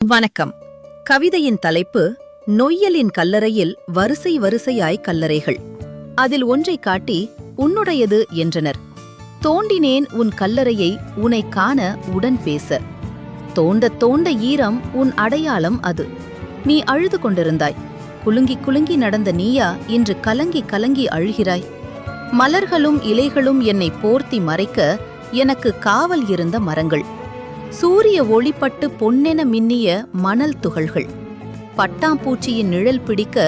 வணக்கம். கவிதையின் தலைப்பு நொய்யலின் கல்லறையில் வரிசை வரிசையாய் கல்லறைகள். அதில் ஒன்றை காட்டி உன்னுடையது என்றனர். தோண்டினேன் உன் கல்லறையை உனை காண உடன் பேச. தோண்ட தோண்ட ஈரம் உன் அடையாளம் அது. நீ அழுது கொண்டிருந்தாய். குலுங்கி குலுங்கி நடந்த நீயா இன்று கலங்கி கலங்கி அழுகிறாய். மலர்களும் இலைகளும் என்னை போர்த்தி மறைக்க எனக்கு காவல் இருந்த மரங்கள். சூரிய ஒளிப்பட்டு பொன்னென மின்னிய மணல் துகள்கள். பட்டாம்பூச்சியின் நிழல் பிடிக்க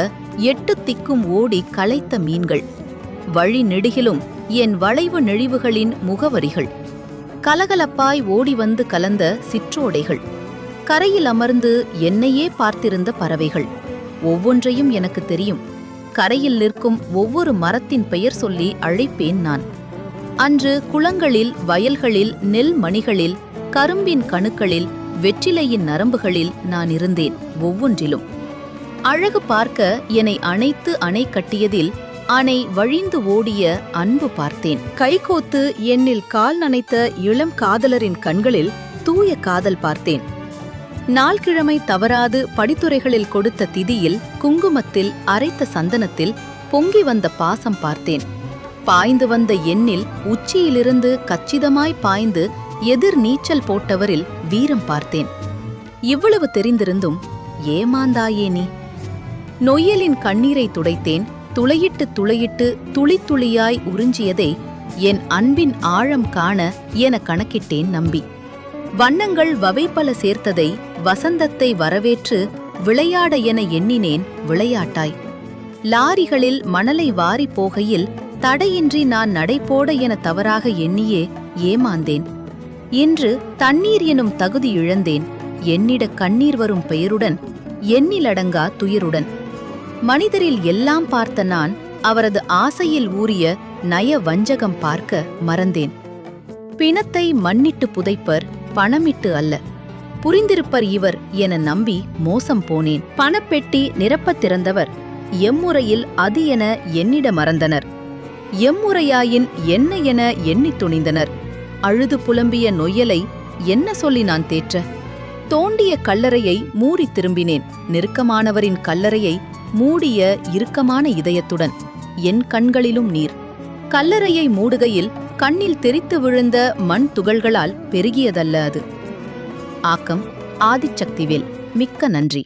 8 திக்கும் ஓடி களைத்த மீன்கள். வழி நெடுகிலும் என் வளைவு நெழிவுகளின் முகவரிகள். கலகலப்பாய் ஓடி வந்து கலந்த சிற்றோடைகள். கரையில் அமர்ந்து என்னையே பார்த்திருந்த பறவைகள். ஒவ்வொன்றையும் எனக்கு தெரியும். கரையில் நிற்கும் ஒவ்வொரு மரத்தின் பெயர் சொல்லி அழைப்பேன் நான். அன்று குளங்களில், வயல்களில், நெல் மணிகளில், கரும்பின் கணுக்களில், வெற்றிலையின் நரம்புகளில் நான் இருந்தேன் ஒவ்வொன்றிலும். அழகு பார்க்க என்னை அணைத்து அணை கட்டியதில் அணை வழிந்து ஓடிய அன்பு பார்த்தேன். கைகோத்து என்னில் கால் நனைத்த இளம் காதலரின் கண்களில் தூய காதல் பார்த்தேன். நாள்கிழமை தவறாது படித்துறைகளில் கொடுத்த திதியில், குங்குமத்தில், அரைத்த சந்தனத்தில் பொங்கி வந்த பாசம் பார்த்தேன். பாய்ந்து வந்த எண்ணில் உச்சியிலிருந்து கச்சிதமாய் பாய்ந்து எதிர் நீச்சல் போட்டவரில் வீரம் பார்த்தேன். இவ்வளவு தெரிந்திருந்தும் ஏமாந்தாயே நீ. நொய்யலின் கண்ணீரை துடைத்தேன். துளையிட்டு துளையிட்டு துளி துளியாய் உறிஞ்சியதை என் அன்பின் ஆழம் காண என கணக்கிட்டேன் நம்பி. வண்ணங்கள் வவைப்பல சேர்த்ததை, வசந்தத்தை வரவேற்று விளையாட என எண்ணினேன் விளையாட்டாய். லாரிகளில் மணலை வாரி போகையில் தடையின்றி நான் நடைபோட என தவறாக எண்ணியே ஏமாந்தேன். இன்று தண்ணீர் எனும் தகுதி இழந்தேன். என்னிட கண்ணீர் வரும் பெயருடன், எண்ணிலடங்கா துயருடன். மனிதரில் எல்லாம் பார்த்த நான் அவரது ஆசையில் ஊறிய நய வஞ்சகம் பார்க்க மறந்தேன். பிணத்தை மண்ணிட்டு புதைப்பர், பணமிட்டு அல்ல. புரிந்திருப்பர் இவர் என நம்பி மோசம் போனேன். பணப்பெட்டி நிரப்பத் திறந்தவர் எம்முறையில் அது என எண்ணிட மறந்தனர். எம்முறையாயின் என்ன என எண்ணித் துணிந்தனர். அழுது புலம்பிய நொய்யலை என்ன சொல்லி நான் தேற்ற? தோண்டிய கல்லறையை மூடி திரும்பினேன். நெருக்கமானவரின் கல்லறையை மூடிய இறுக்கமான இதயத்துடன். என் கண்களிலும் நீர். கல்லறையை மூடுகையில் கண்ணில் தெரித்து விழுந்த மண் துகள்களால் பெருகியதல்ல அது. ஆக்கம் ஆதிசக்திவேல். மிக்க நன்றி.